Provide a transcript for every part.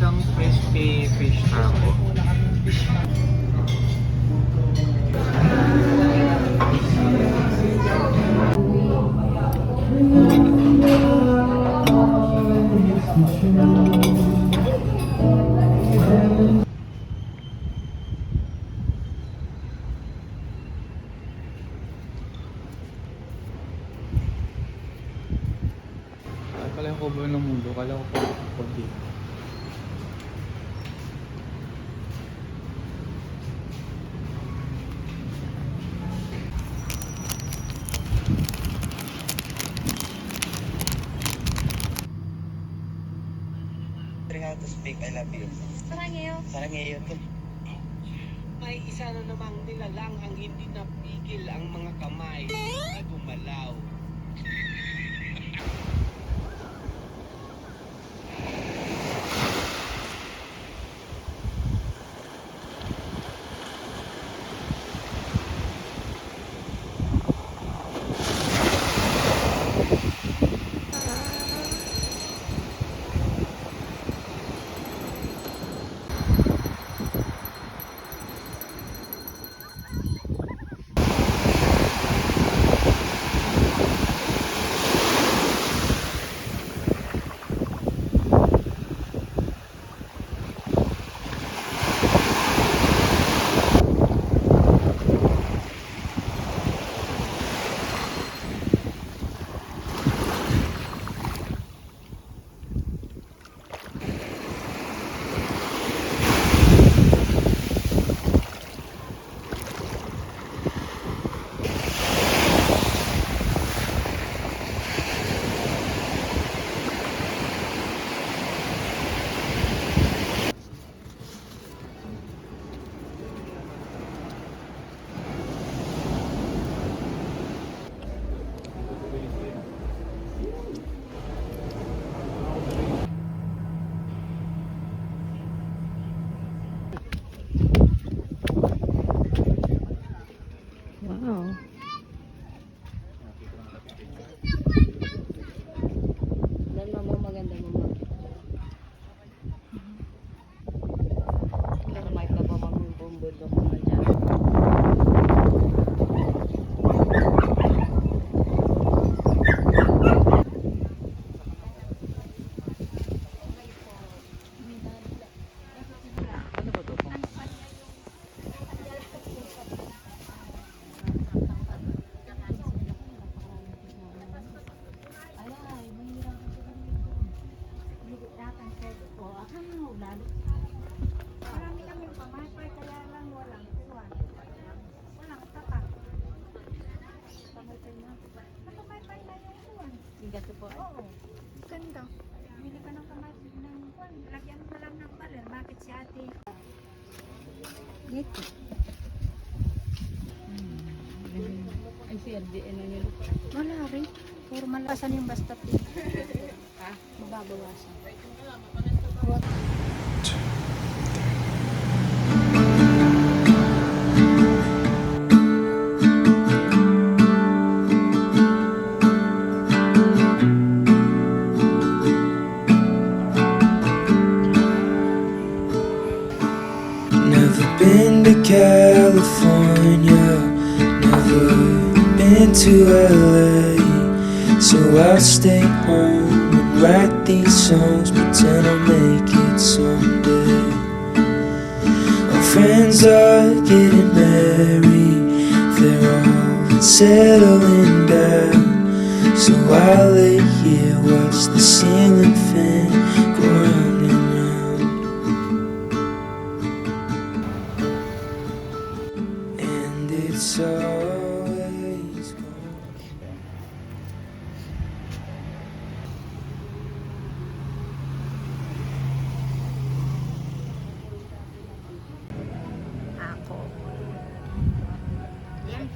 isang crispy fish taco. Kala ko ba ng mundo? Kala ko pa dito. How to speak I love you. Sarangeo. Sarangeo to. May isa na namang nilalang ang hindi napigil ang mga kamay na gumalaw. Wow. Dan mama maganda mama. Pero may ka pa mabumbundok naman dyan. Marami kami pamapay, kaya lang walang kuwan. Walang tatak. Pamapay na. Pamapay na yung kuwan. Bigat po. Oo. Ganda. Bili ka ng pamapay ng kuwan. Lagyan mo lang ng baler. Bakit si ate? Dito. Ay, si RDN na nila. Wala rin. Puro malasan yung basta pin. Ha? Mababawasan. Never been to California, never been to LA, so I'll stay home and write these songs, pretend I'll make it someday. My friends are getting married, they're all settling down, so I lay here, watch the ceiling fan go round and round. And it's always gone. Ako. Yan.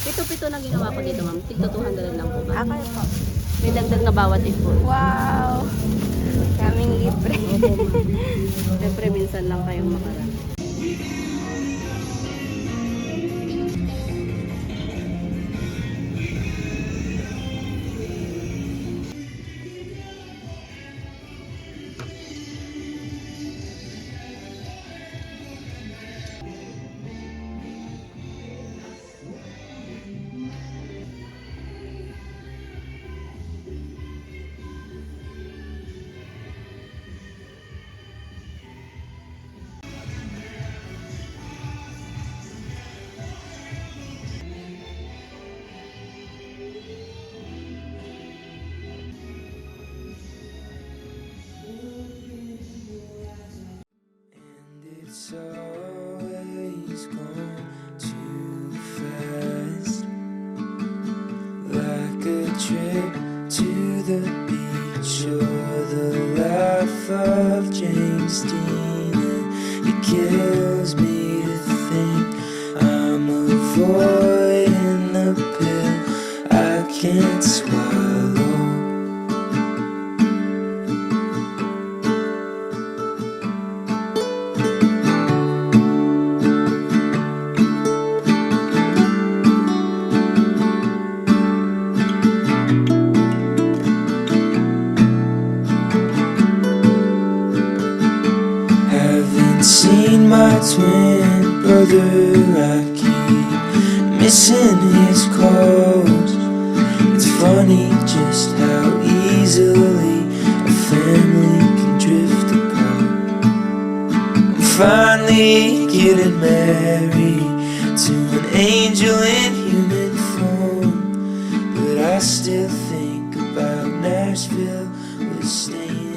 Pito-pito na ginawa ko dito, ma'am. Tigto 200 lang po ba? Okay po. May dagdag na bawat info. Wow! Kaming libre. Siyempre, minsan lang kayong makarami. And it's always gone too fast, like a trip to the beach or the life of James Dean. And it kills me to think I'm avoiding the pill I can't swallow. Haven't seen my twin brother, I keep missing his calls. It's funny just how easily a family can drift apart. I'm finally getting married to an angel in human form, but I still think about Nashville, we're staying